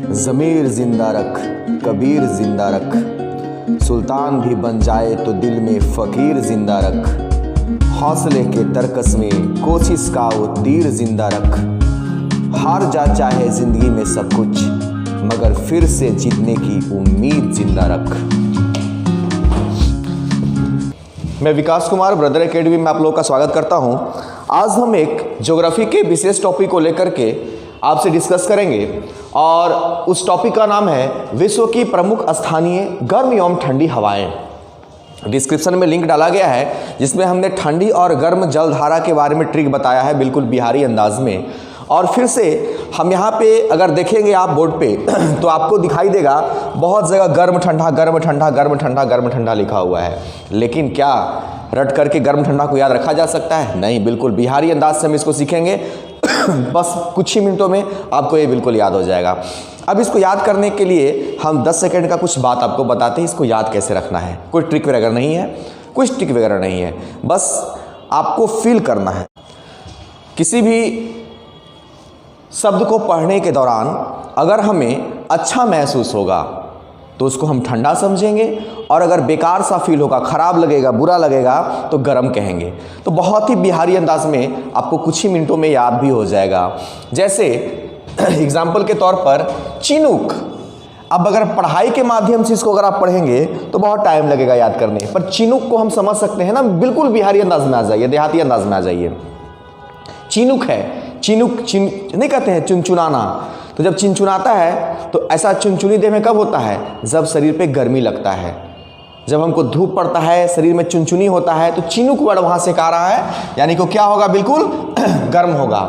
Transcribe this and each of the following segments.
ज़मीर जिंदा रख, कबीर जिंदा रख, सुल्तान भी बन जाए तो दिल में फ़कीर जिंदा रख, हौसले के तरकस में कोशिश का वो तीर जिंदा रख, हार जा चाहे ज़िंदगी में सब कुछ मगर फिर से जीतने की उम्मीद जिंदा रख। मैं विकास कुमार ब्रदर एकेडमी में आप लोगों का स्वागत करता हूं। आज हम एक ज्योग्राफी के विशेष टॉपिक को लेकर के आपसे डिस्कस करेंगे और उस टॉपिक का नाम है विश्व की प्रमुख स्थानीय गर्म एवं ठंडी हवाएं। डिस्क्रिप्शन में लिंक डाला गया है जिसमें हमने ठंडी और गर्म जलधारा के बारे में ट्रिक बताया है बिल्कुल बिहारी अंदाज में। और फिर से हम यहाँ पे अगर देखेंगे आप बोर्ड पे तो आपको दिखाई देगा बहुत जगह गर्म ठंडा गर्म ठंडा गर्म ठंडा गर्म ठंडा लिखा हुआ है, लेकिन क्या रट करके गर्म ठंडा को याद रखा जा सकता है? नहीं, बिल्कुल बिहारी अंदाज से हम इसको सीखेंगे बस कुछ ही मिनटों में आपको ये बिल्कुल याद हो जाएगा। अब इसको याद करने के लिए हम 10 सेकंड का कुछ बात आपको बताते हैं इसको याद कैसे रखना है। कोई ट्रिक वगैरह नहीं है, कुछ ट्रिक वगैरह नहीं है, बस आपको फील करना है। किसी भी शब्द को पढ़ने के दौरान अगर हमें अच्छा महसूस होगा तो उसको हम ठंडा समझेंगे और अगर बेकार सा फील होगा, खराब लगेगा, बुरा लगेगा तो गर्म कहेंगे। तो बहुत ही बिहारी अंदाज में आपको कुछ ही मिनटों में याद भी हो जाएगा। जैसे एग्जाम्पल के तौर पर चिनुक। अब अगर पढ़ाई के माध्यम से इसको अगर आप पढ़ेंगे तो बहुत टाइम लगेगा याद करने, पर चिनुक को हम समझ सकते हैं ना, बिल्कुल बिहारी अंदाज में आ जाइए, देहाती अंदाज में आ जाइए। चिनुक है, चिनुक नहीं कहते हैं चुनचुनाना। तो जब चिनचुनाता है तो ऐसा चुनचुनी देह में कब होता है? जब शरीर पे गर्मी लगता है, जब हमको धूप पड़ता है, शरीर में चुनचुनी होता है, तो चिनुक वर्ड वहां से आ रहा है, यानी कि क्या होगा? बिल्कुल गर्म होगा।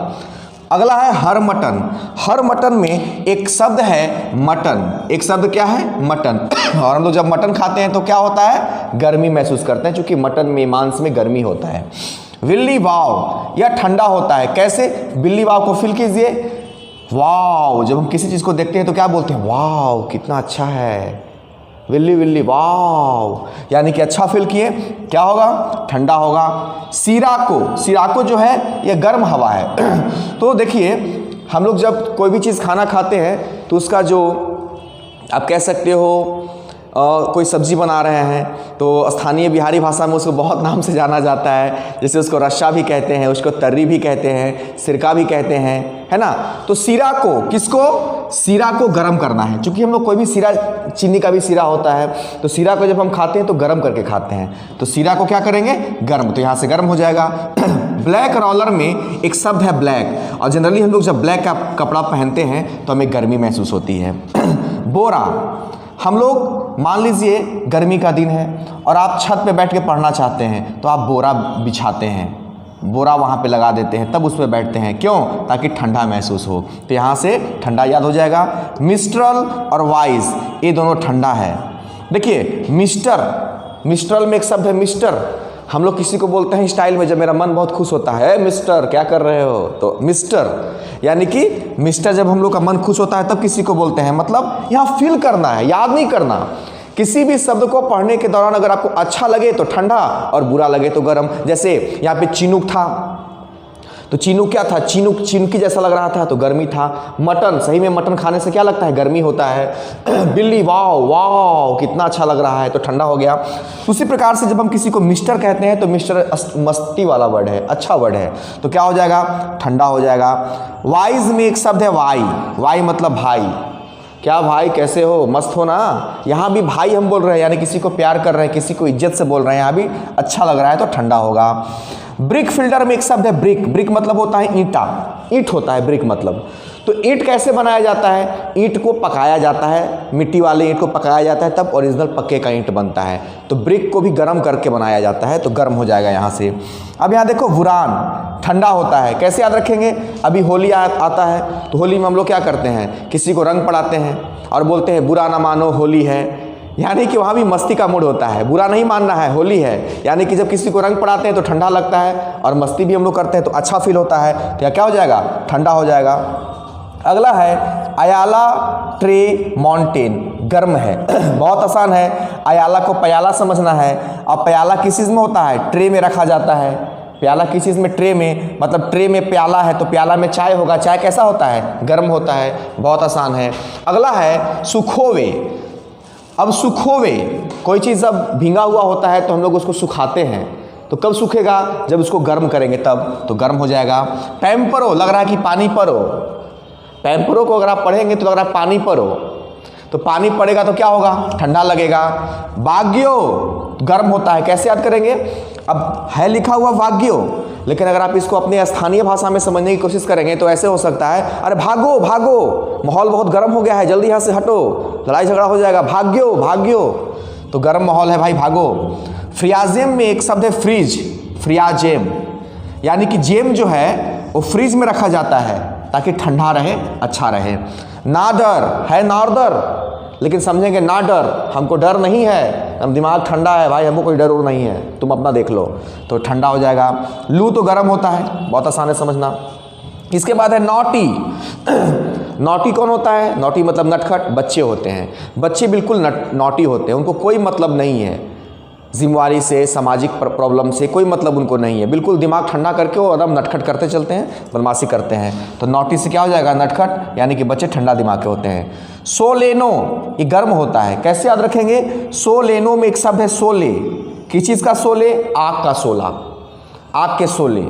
अगला है हर मटन। हर मटन में एक शब्द है मटन। एक शब्द क्या है? मटन। और हम लोग जब मटन खाते हैं तो क्या होता है? गर्मी महसूस करते हैं, क्योंकि मटन में मांस में गर्मी होता है। विल्ली वाव, यह ठंडा होता है। कैसे? बिल्ली वाव को फील कीजिए। वाव, जब हम किसी चीज़ को देखते हैं तो क्या बोलते हैं? वाव कितना अच्छा है, विल्ली विल्ली वाव, यानी कि अच्छा फील किए, क्या होगा? ठंडा होगा। सिराको, सिराको जो है यह गर्म हवा है। तो देखिए हम लोग जब कोई भी चीज़ खाना खाते हैं तो उसका जो आप कह सकते हो कोई सब्जी बना रहे हैं तो स्थानीय बिहारी भाषा में उसको बहुत नाम से जाना जाता है, जैसे उसको रस्सा भी कहते हैं, उसको तर्री भी कहते हैं, सिरका भी कहते हैं, है ना। तो सीरा को, किसको? सीरा को गर्म करना है, क्योंकि हम लोग कोई भी सीरा, चीनी का भी सीरा होता है, तो सीरा को जब हम खाते हैं तो गर्म करके खाते हैं। तो सीरा को क्या करेंगे? गर्म। तो यहाँ से गर्म हो जाएगा। ब्लैक रोलर में एक शब्द है ब्लैक, और जनरली हम लोग जब ब्लैक का कपड़ा पहनते हैं तो हमें गर्मी महसूस होती है। बोरा, हम लोग मान लीजिए गर्मी का दिन है और आप छत पे बैठ के पढ़ना चाहते हैं तो आप बोरा बिछाते हैं, बोरा वहाँ पे लगा देते हैं, तब उस पर बैठते हैं। क्यों? ताकि ठंडा महसूस हो। तो यहाँ से ठंडा याद हो जाएगा। मिस्ट्रल और वाइज, ये दोनों ठंडा है। देखिए मिस्टर, मिस्ट्रल में एक शब्द है मिस्टर। हम लोग किसी को बोलते हैं स्टाइल में, जब मेरा मन बहुत खुश होता है, मिस्टर क्या कर रहे हो, तो मिस्टर, यानी कि मिस्टर जब हम लोग का मन खुश होता है तब किसी को बोलते हैं। मतलब यहाँ फील करना है, याद नहीं करना। किसी भी शब्द को पढ़ने के दौरान अगर आपको अच्छा लगे तो ठंडा और बुरा लगे तो गर्म। जैसे यहाँ पे चिनुक था तो चिनुक क्या था? चिनुक चिनकी जैसा लग रहा था तो गर्मी था। मटन, सही में मटन खाने से क्या लगता है? गर्मी होता है। बिल्ली वाव, वाव कितना अच्छा लग रहा है, तो ठंडा हो गया। उसी प्रकार से जब हम किसी को मिस्टर कहते हैं तो मिस्टर मस्ती वाला वर्ड है, अच्छा वर्ड है, तो क्या हो जाएगा? ठंडा हो जाएगा। वाइज में एक शब्द है वाई। वाई मतलब भाई। क्या भाई कैसे हो, मस्त हो ना। यहाँ भी भाई हम बोल रहे हैं, यानी किसी को प्यार कर रहे हैं, किसी को इज्जत से बोल रहे हैं, यहाँ भी अच्छा लग रहा है तो ठंडा होगा। ब्रिक फिल्टर में एक शब्द है ब्रिक। ब्रिक मतलब होता है ईंटा, ईंट होता है ब्रिक मतलब। तो ईंट कैसे बनाया जाता है? ईंट को पकाया जाता है, मिट्टी वाले ईंट को पकाया जाता है, तब ओरिजिनल पक्के का ईंट बनता है। तो ब्रिक को भी गर्म करके बनाया जाता है, तो गर्म हो जाएगा यहाँ से। अब यहाँ देखो बुरान, ठंडा होता है। कैसे याद रखेंगे? अभी होली आता है तो होली में हम लोग क्या करते हैं? किसी को रंग पड़ाते हैं और बोलते हैं बुरा ना मानो होली है, यानी कि वहाँ भी मस्ती का मूड होता है, बुरा नहीं मानना है, होली है। यानी कि जब किसी को रंग पड़ाते हैं तो ठंडा लगता है और मस्ती भी हम लोग करते हैं तो अच्छा फील होता है, तो क्या हो जाएगा? ठंडा हो जाएगा। अगला है अयाला ट्रे माउंटेन, गर्म है। बहुत आसान है, अयाला को पयाला समझना है। और पयाला किस चीज़ में होता है? ट्रे में रखा जाता है। प्याला किस चीज़ में, ट्रे में, मतलब ट्रे में प्याला है तो प्याला में चाय होगा, चाय कैसा होता है, गर्म होता है, बहुत आसान है। अगला है सुखोवे। अब सुखोवे, कोई चीज़ जब भींगा हुआ होता है तो हम लोग उसको सुखाते हैं, तो कब सूखेगा, जब उसको गर्म करेंगे तब, तो गर्म हो जाएगा। पैम्परो, लग रहा है कि पानी परो, पैम्परो को अगर आप पढ़ेंगे तो लग रहा है पानी परो, तो पानी पड़ेगा तो क्या होगा, ठंडा लगेगा। वाग्यो, गर्म होता है, कैसे याद करेंगे, अब है लिखा हुआ वाग्यो, लेकिन अगर आप इसको अपने स्थानीय भाषा में समझने की कोशिश करेंगे तो ऐसे हो सकता है, अरे भागो भागो, माहौल बहुत गर्म हो गया है, जल्दी यहाँ से हटो, लड़ाई झगड़ा हो जाएगा, भाग्यो भाग्यो, तो गर्म माहौल है भाई, भागो। फ्रियाजेम में एक शब्द है फ्रीज, फ्रियाजेम, यानी कि जेम जो है वो फ्रीज में रखा जाता है ताकि ठंडा रहे, अच्छा रहे। नाडर है नॉर्दर, लेकिन समझेंगे ना डर, हमको डर नहीं है, हम दिमाग ठंडा है भाई, हमको कोई डर और नहीं है, तुम अपना देख लो, तो ठंडा हो जाएगा। लू तो गर्म होता है, बहुत आसान है समझना। इसके बाद है नॉटी। नॉटी कौन होता है, नॉटी मतलब नटखट, बच्चे होते हैं, बच्चे बिल्कुल नॉटी होते हैं, उनको कोई मतलब नहीं है जिम्मेवारी से, सामाजिक प्रॉब्लम से कोई मतलब उनको नहीं है, बिल्कुल दिमाग ठंडा करके वो एकदम नटखट करते चलते हैं, बदमाशी करते हैं, तो नॉटी से क्या हो जाएगा, नटखट, यानी कि बच्चे ठंडा दिमाग के होते हैं। सोलेनो, ये गर्म होता है, कैसे याद रखेंगे, सोलेनो में एक शब्द है सोले, किस चीज़ का सोले, आग का सोला, आग के सोले,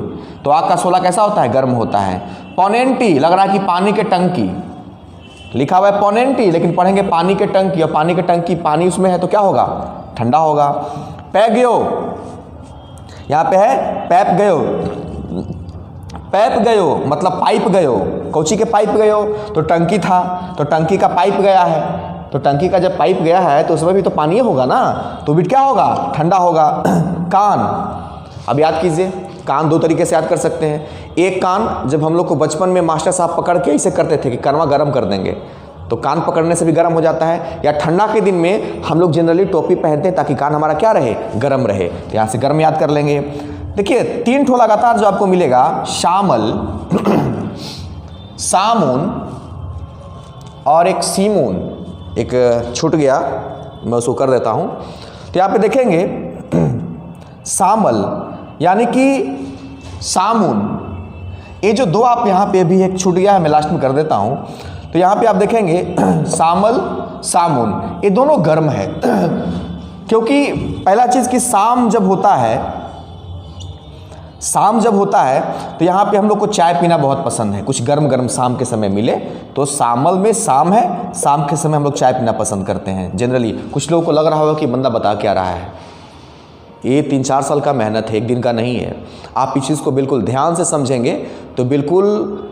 तो आग का सोला कैसा होता है, गर्म होता है। पोनेंटी, लग रहा है कि पानी के टंकी, लिखा हुआ है पोनेंटी, लेकिन पढ़ेंगे पानी के टंकी, और पानी के टंकी पानी उसमें है तो क्या होगा, ठंडा होगा। पैगयो, यहाँ पे है पैप गयो, पैप गयो मतलब पाइप गयो, कोची के पाइप गयो, तो टंकी था, तो टंकी का पाइप गया है, तो टंकी का जब पाइप गया है तो उसमें भी तो पानी होगा ना, तो भी क्या होगा, ठंडा होगा। कान, अब याद कीजिए, कान दो तरीके से याद कर सकते हैं। एक कान, जब हम लोग को बचपन में मास्टर साहब पकड़ के ऐसे करते थे कि कनवा गर्म कर देंगे, तो कान पकड़ने से भी गर्म हो जाता है। या ठंडा के दिन में हम लोग जनरली टोपी पहनते हैं ताकि कान हमारा क्या रहे, गर्म रहे, तो यहाँ से गर्म याद कर लेंगे। देखिए 3 ठो लगातार जो आपको मिलेगा, शामल, सामुन और एक सीमून, एक छूट गया, मैं उसको कर देता हूँ। तो यहाँ पे देखेंगे सामल यानी कि सामुन, ये जो दो आप यहाँ पे भी एक छूट गया है, मैं लास्ट में कर देता हूँ। तो यहाँ पे आप देखेंगे सामल, सामुन, ये दोनों गर्म है, क्योंकि पहला चीज़ कि शाम जब होता है, शाम जब होता है तो यहाँ पे हम लोग को चाय पीना बहुत पसंद है, कुछ गर्म गर्म शाम के समय मिले, तो सामल में शाम है, शाम के समय हम लोग चाय पीना पसंद करते हैं जनरली। कुछ लोगों को लग रहा होगा कि बंदा बता क्या रहा है, ये 3-4 साल का मेहनत है, एक दिन का नहीं है। आप इस चीज़ को बिल्कुल ध्यान से समझेंगे तो बिल्कुल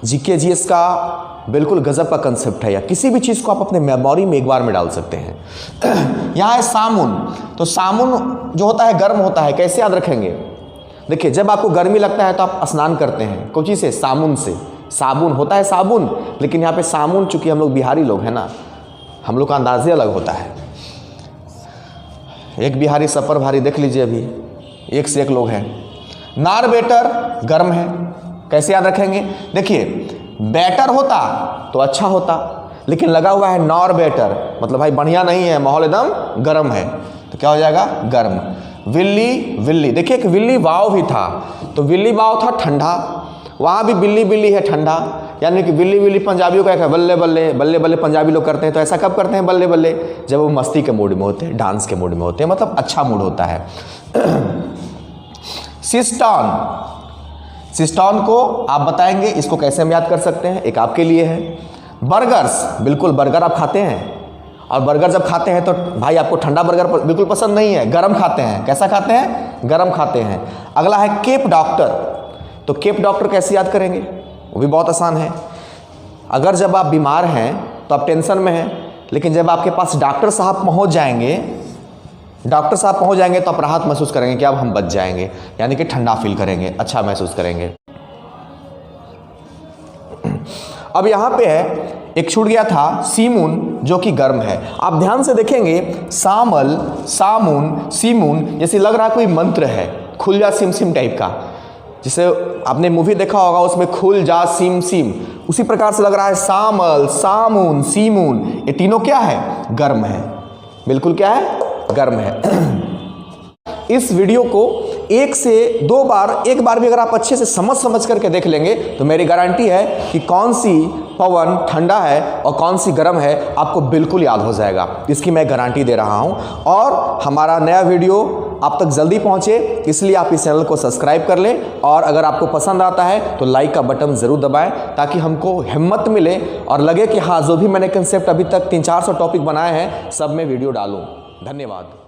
जीके जीएस का बिल्कुल गजब का कंसेप्ट है, या किसी भी चीज़ को आप अपने मेमोरी में एक बार में डाल सकते हैं। यहाँ है सामुन, तो सामुन जो होता है गर्म होता है, कैसे याद रखेंगे, देखिए जब आपको गर्मी लगता है तो आप स्नान करते हैं, कौन चीज़ से, सामुन से, साबुन होता है साबुन, लेकिन यहाँ पे सामुन, चूँकि हम लोग बिहारी लोग हैं ना, हम लोग का अंदाजे अलग होता है। एक बिहारी सफर भारी, देख लीजिए अभी एक से एक लोग हैं। नार बेटर गर्म है, कैसे याद रखेंगे, देखिए बेटर होता तो अच्छा होता, लेकिन लगा हुआ है नॉर बेटर, मतलब भाई बढ़िया नहीं है, माहौल एकदम गर्म है, तो क्या हो जाएगा, गर्म। विल्ली, विल्ली, देखिए एक विल्ली वाव भी था, तो विल्ली वाव था ठंडा, वहाँ भी बिल्ली बिल्ली है ठंडा, यानी कि बिल्ली बिल्ली पंजाबियों का एक है, बल्ले बल्ले, बल्ले बल्ले पंजाबी लोग करते हैं, तो ऐसा कब करते हैं बल्ले बल्ले, जब वो मस्ती के मूड में होते हैं, डांस के मूड में होते हैं, मतलब अच्छा मूड होता है। सिस्टॉन, सिस्टॉन को आप बताएंगे इसको कैसे हम याद कर सकते हैं, एक आपके लिए है। बर्गर्स, बिल्कुल बर्गर आप खाते हैं, और बर्गर जब खाते हैं तो भाई आपको ठंडा बर्गर बिल्कुल पसंद नहीं है, गरम खाते हैं, कैसा खाते हैं, गरम खाते हैं। अगला है केप डॉक्टर, तो केप डॉक्टर कैसे याद करेंगे, वो भी बहुत आसान है। अगर जब आप बीमार हैं तो आप टेंशन में हैं, लेकिन जब आपके पास डॉक्टर साहब पहुंच जाएंगे, डॉक्टर साहब पहुंच जाएंगे तो आप राहत महसूस करेंगे कि अब हम बच जाएंगे, यानी कि ठंडा फील करेंगे, अच्छा महसूस करेंगे। अब यहाँ पे है एक छूट गया था सीमून, जो कि गर्म है। आप ध्यान से देखेंगे, सामल, सामुन, सीमून, जैसे लग रहा है कोई मंत्र है, खुल जा सिम सिम टाइप का, जिसे आपने मूवी देखा होगा उसमें खुल जा सिम सिम, उसी प्रकार से लग रहा है सामल, सामुन, सीमून, ये तीनों क्या है, गर्म है, बिल्कुल क्या है, गर्म है। इस वीडियो को एक से दो बार, एक बार भी अगर आप अच्छे से समझ करके देख लेंगे तो मेरी गारंटी है कि कौन सी पवन ठंडा है और कौन सी गर्म है आपको बिल्कुल याद हो जाएगा। इसकी मैं गारंटी दे रहा हूं। और हमारा नया वीडियो आप तक जल्दी पहुंचे इसलिए आप इस चैनल को सब्सक्राइब कर लें, और अगर आपको पसंद आता है तो लाइक का बटन ज़रूर दबाएं ताकि हमको हिम्मत मिले और लगे कि हाँ, जो भी मैंने कंसेप्ट अभी तक 300-400 टॉपिक बनाए हैं सब में वीडियो डालूं। धन्यवाद।